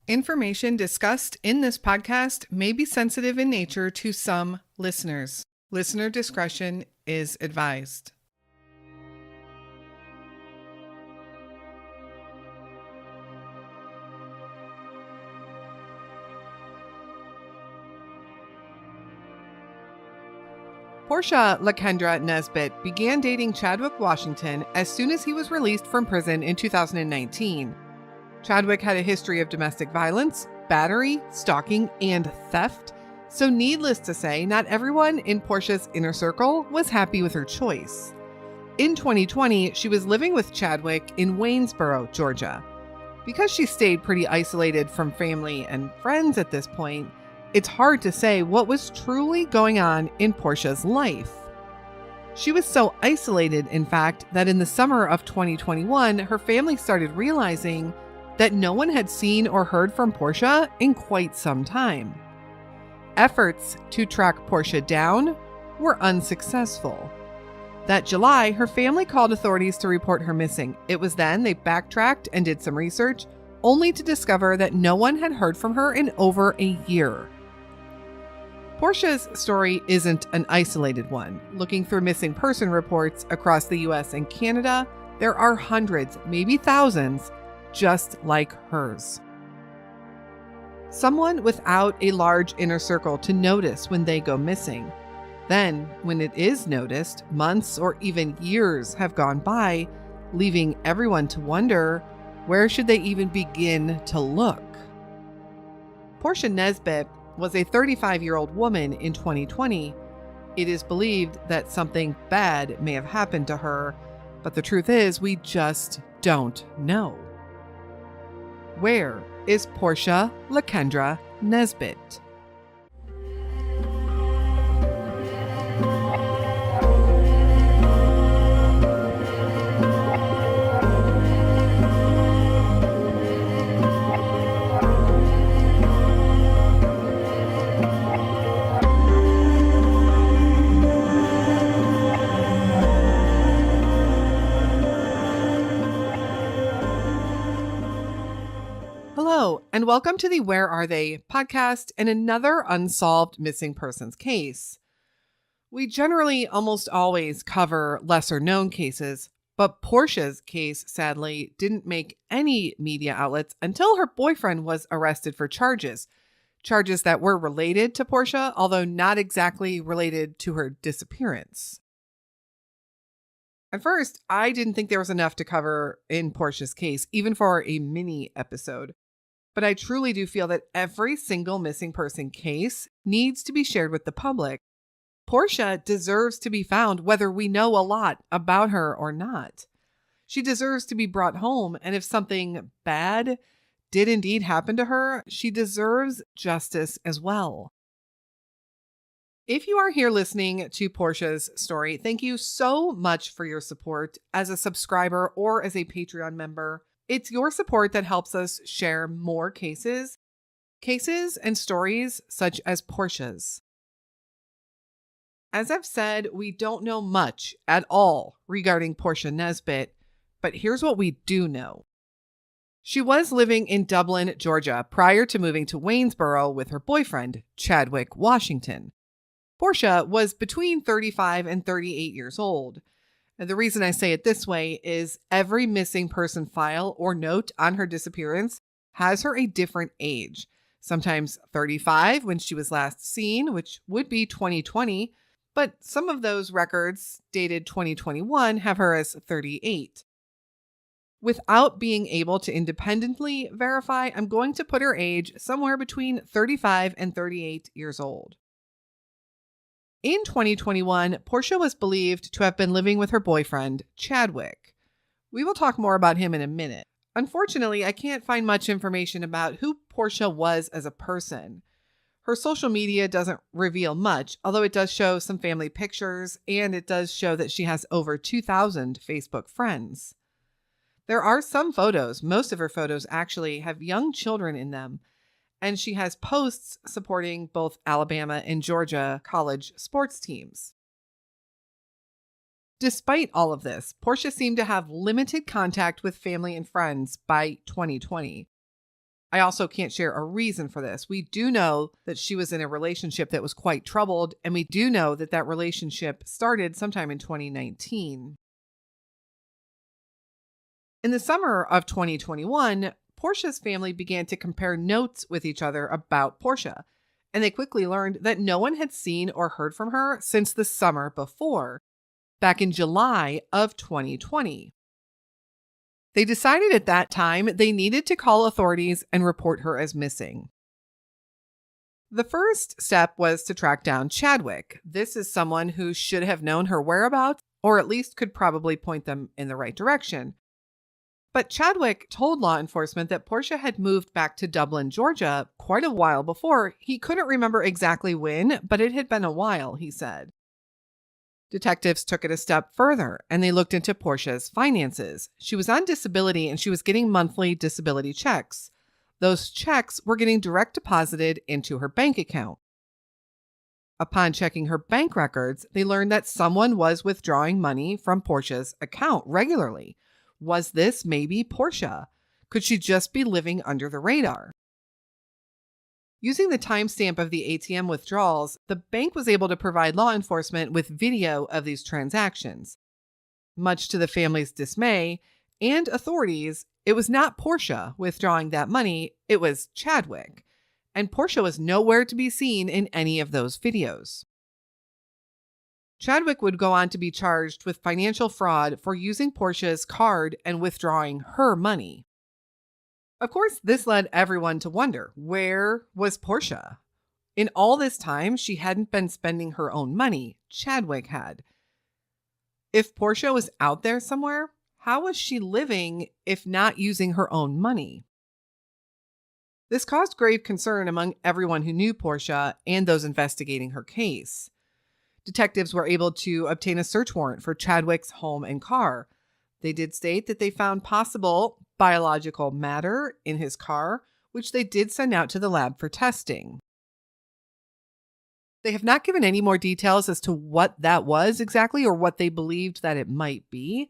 Information discussed in this podcast may be sensitive in nature to some listeners. Listener discretion is advised. Portia Lakendra Nesbitt began dating Chadwick Washington as soon as he was released from prison in 2019. Chadwick had a history of domestic violence, battery, stalking, and theft, so needless to say, not everyone in Portia's inner circle was happy with her choice. In 2020, she was living with Chadwick in Waynesboro, Georgia. Because she stayed pretty isolated from family and friends at this point, it's hard to say what was truly going on in Portia's life. She was so isolated, in fact, that in the summer of 2021, her family started realizing that no one had seen or heard from Portia in quite some time. Efforts to track Portia down were unsuccessful. That July, her family called authorities to report her missing. It was then they backtracked and did some research, only to discover that no one had heard from her in over a year. Portia's story isn't an isolated one. Looking through missing person reports across the US and Canada, there are hundreds, maybe thousands, just like hers. Someone without a large inner circle to notice when they go missing. Then, when it is noticed, months or even years have gone by, leaving everyone to wonder, where should they even begin to look? Portia Nesbitt was a 35-year-old woman in 2020. It is believed that something bad may have happened to her, but the truth is we just don't know. Where is Portia Lakendra Nesbitt? Hello, and welcome to the Where Are They podcast and another unsolved missing persons case. We generally almost always cover lesser known cases, but Portia's case sadly didn't make any media outlets until her boyfriend was arrested for charges that were related to Portia, although not exactly related to her disappearance. At first, I didn't think there was enough to cover in Portia's case, even for a mini episode. But I truly do feel that every single missing person case needs to be shared with the public. Portia deserves to be found whether we know a lot about her or not. She deserves to be brought home, and if something bad did indeed happen to her, she deserves justice as well. If you are here listening to Portia's story, thank you so much for your support as a subscriber or as a Patreon member. It's your support that helps us share more cases and stories such as Portia's. As I've said, we don't know much at all regarding Portia Nesbitt, but here's what we do know. She was living in Dublin, Georgia, prior to moving to Waynesboro with her boyfriend, Chadwick Washington. Portia was between 35 and 38 years old. And the reason I say it this way is every missing person file or note on her disappearance has her a different age. Sometimes 35 when she was last seen, which would be 2020, but some of those records dated 2021 have her as 38. Without being able to independently verify, I'm going to put her age somewhere between 35 and 38 years old. In 2021, Portia was believed to have been living with her boyfriend, Chadwick. We will talk more about him in a minute. Unfortunately, I can't find much information about who Portia was as a person. Her social media doesn't reveal much, although it does show some family pictures, and it does show that she has over 2,000 Facebook friends. There are some photos. Most of her photos actually have young children in them, and she has posts supporting both Alabama and Georgia college sports teams. Despite all of this, Portia seemed to have limited contact with family and friends by 2020. I also can't share a reason for this. We do know that she was in a relationship that was quite troubled, and we do know that that relationship started sometime in 2019. In the summer of 2021, Portia's family began to compare notes with each other about Portia, and they quickly learned that no one had seen or heard from her since the summer before, back in July of 2020. They decided at that time they needed to call authorities and report her as missing. The first step was to track down Chadwick. This is someone who should have known her whereabouts, or at least could probably point them in the right direction. But Chadwick told law enforcement that Portia had moved back to Dublin, Georgia quite a while before. He couldn't remember exactly when, but it had been a while, he said. Detectives took it a step further and they looked into Portia's finances. She was on disability and she was getting monthly disability checks. Those checks were getting direct deposited into her bank account. Upon checking her bank records, they learned that someone was withdrawing money from Portia's account regularly. Was this maybe Portia? Could she just be living under the radar? Using the timestamp of the ATM withdrawals, the bank was able to provide law enforcement with video of these transactions. Much to the family's dismay and authorities, it was not Portia withdrawing that money, it was Chadwick. And Portia was nowhere to be seen in any of those videos. Chadwick would go on to be charged with financial fraud for using Portia's card and withdrawing her money. Of course, this led everyone to wonder, where was Portia? In all this time, she hadn't been spending her own money. Chadwick had. If Portia was out there somewhere, how was she living if not using her own money? This caused grave concern among everyone who knew Portia and those investigating her case. Detectives were able to obtain a search warrant for Chadwick's home and car. They did state that they found possible biological matter in his car, which they did send out to the lab for testing. They have not given any more details as to what that was exactly or what they believed that it might be,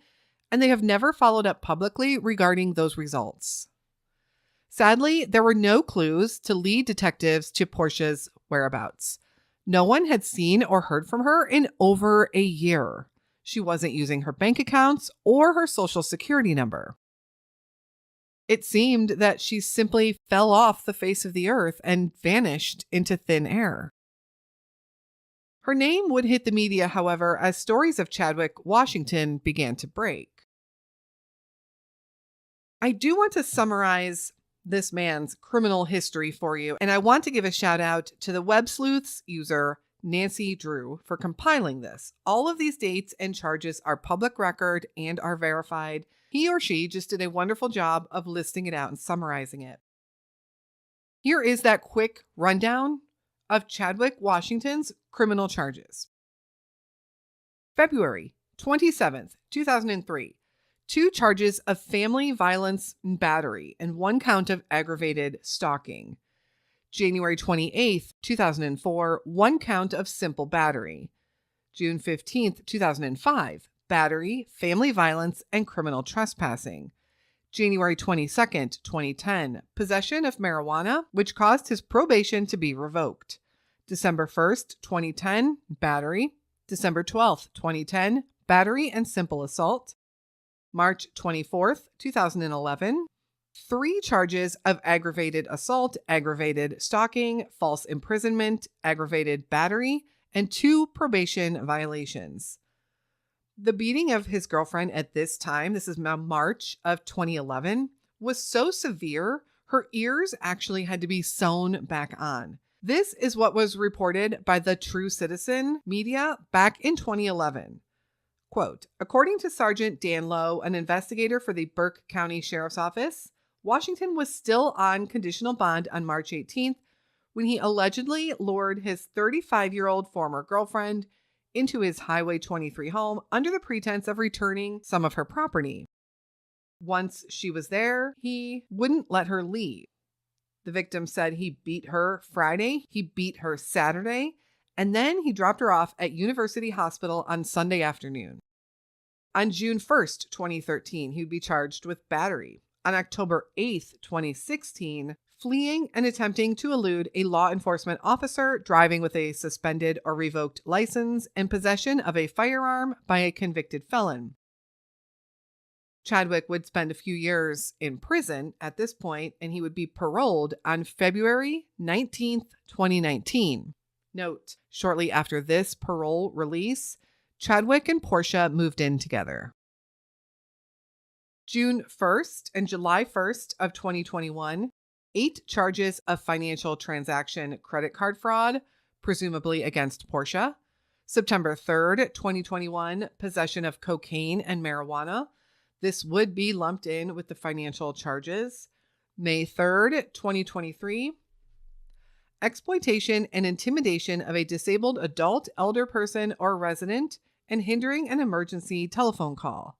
and they have never followed up publicly regarding those results. Sadly, there were no clues to lead detectives to Portia's whereabouts. No one had seen or heard from her in over a year. She wasn't using her bank accounts or her social security number. It seemed that she simply fell off the face of the earth and vanished into thin air. Her name would hit the media, however, as stories of Chadwick Washington began to break. I do want to summarize this man's criminal history for you, and I want to give a shout out to the Web Sleuths user Nancy Drew for compiling this. All of these dates and charges are public record and are verified. He or she just did a wonderful job of listing it out and summarizing it. Here is that quick rundown of Chadwick Washington's criminal charges. February 27th, 2003. 2 charges of family violence and battery and 1 count of aggravated stalking. January 28th, 2004, 1 count of simple battery. June 15th, 2005, battery, family violence, and criminal trespassing. January 22nd, 2010, possession of marijuana, which caused his probation to be revoked. December 1st, 2010, battery. December 12th, 2010, battery and simple assault. March 24th, 2011, 3 charges of aggravated assault, aggravated stalking, false imprisonment, aggravated battery, and 2 probation violations. The beating of his girlfriend at this time, this is March of 2011, was so severe, her ears actually had to be sewn back on. This is what was reported by the True Citizen media back in 2011. Quote, according to Sergeant Dan Lowe, an investigator for the Burke County Sheriff's Office, Washington was still on conditional bond on March 18th when he allegedly lured his 35-year-old former girlfriend into his Highway 23 home under the pretense of returning some of her property. Once she was there, he wouldn't let her leave. The victim said he beat her Friday, he beat her Saturday, and then he dropped her off at University Hospital on Sunday afternoon. On June 1st, 2013, he would be charged with battery. On October 8th, 2016, fleeing and attempting to elude a law enforcement officer, driving with a suspended or revoked license, and possession of a firearm by a convicted felon. Chadwick would spend a few years in prison at this point, and he would be paroled on February 19th, 2019. Note, shortly after this parole release, Chadwick and Portia moved in together. June 1st and July 1st of 2021, 8 charges of financial transaction credit card fraud, presumably against Portia. September 3rd, 2021, possession of cocaine and marijuana. This would be lumped in with the financial charges. May 3rd, 2023, exploitation and intimidation of a disabled adult, elder person, or resident and hindering an emergency telephone call.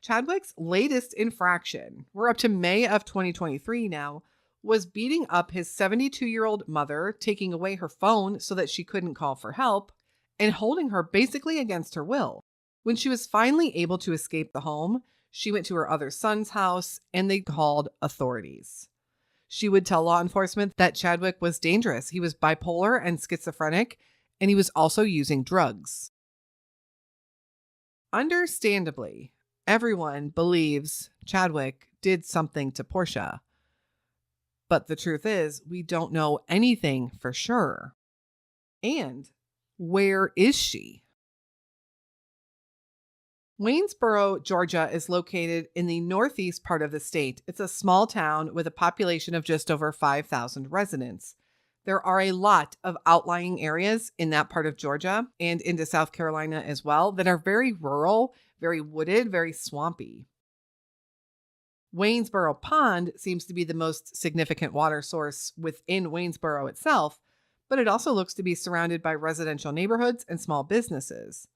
Chadwick's latest infraction, we're up to May of 2023 now, was beating up his 72-year-old mother, taking away her phone so that she couldn't call for help, and holding her basically against her will. When she was finally able to escape the home, she went to her other son's house and they called authorities. She would tell law enforcement that Chadwick was dangerous. He was bipolar and schizophrenic, and he was also using drugs. Understandably, everyone believes Chadwick did something to Portia. But the truth is, we don't know anything for sure. And where is she? Waynesboro, Georgia is located in the northeast part of the state. It's a small town with a population of just over 5,000 residents. There are a lot of outlying areas in that part of Georgia and into South Carolina as well that are very rural, very wooded, very swampy. Waynesboro Pond seems to be the most significant water source within Waynesboro itself, but it also looks to be surrounded by residential neighborhoods and small businesses.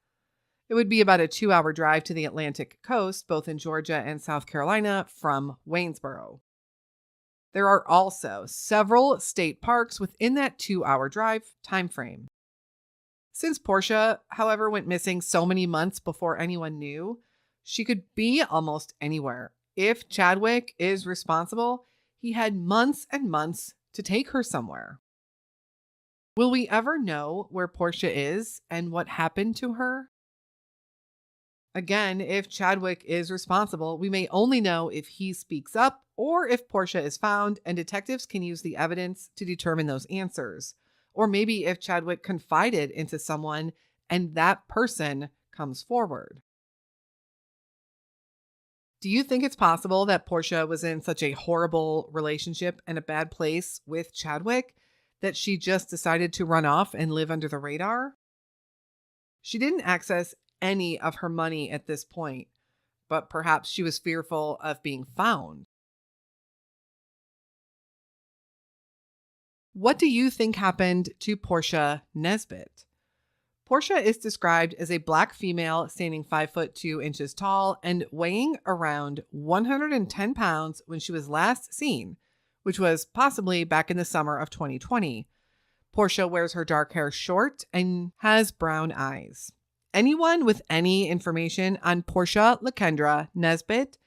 It would be about a 2-hour drive to the Atlantic coast, both in Georgia and South Carolina, from Waynesboro. There are also several state parks within that 2-hour drive time frame. Since Portia, however, went missing so many months before anyone knew, she could be almost anywhere. If Chadwick is responsible, he had months and months to take her somewhere. Will we ever know where Portia is and what happened to her? Again, if Chadwick is responsible, we may only know if he speaks up or if Portia is found, and detectives can use the evidence to determine those answers. Or maybe if Chadwick confided into someone and that person comes forward. Do you think it's possible that Portia was in such a horrible relationship and a bad place with Chadwick that she just decided to run off and live under the radar? She didn't access any of her money at this point, but perhaps she was fearful of being found. What do you think happened to Portia Nesbitt? Portia is described as a Black female standing 5'2" tall and weighing around 110 pounds when she was last seen, which was possibly back in the summer of 2020. Portia wears her dark hair short and has brown eyes. Anyone with any information on Portia Lakendra Nesbitt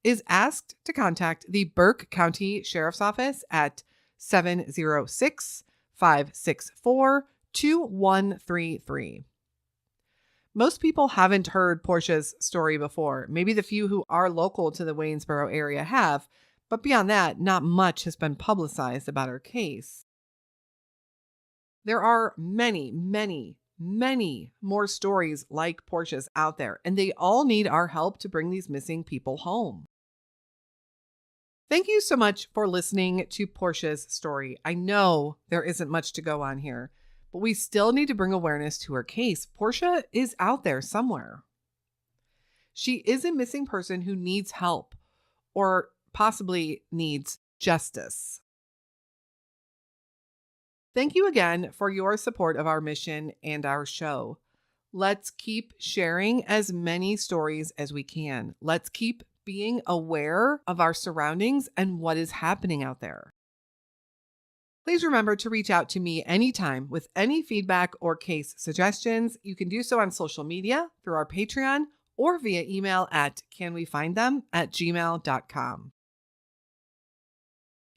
is asked to contact the Burke County Sheriff's Office at 706-564-2133. Most people haven't heard Portia's story before. Maybe the few who are local to the Waynesboro area have, but beyond that, not much has been publicized about her case. There are many more stories like Portia's out there, and they all need our help to bring these missing people home. Thank you so much for listening to Portia's story. I know there isn't much to go on here, but we still need to bring awareness to her case. Portia is out there somewhere. She is a missing person who needs help or possibly needs justice. Thank you again for your support of our mission and our show. Let's keep sharing as many stories as we can. Let's keep being aware of our surroundings and what is happening out there. Please remember to reach out to me anytime with any feedback or case suggestions. You can do so on social media, through our Patreon, or via email at canwefindthem@gmail.com.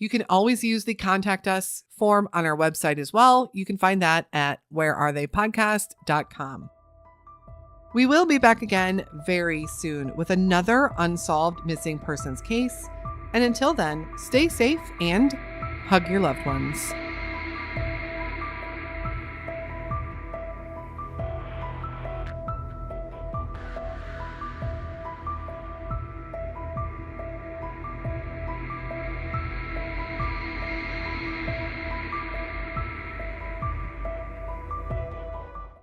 You can always use the Contact Us form on our website as well. You can find that at wherearetheypodcast.com. We will be back again very soon with another unsolved missing persons case. And until then, stay safe and hug your loved ones.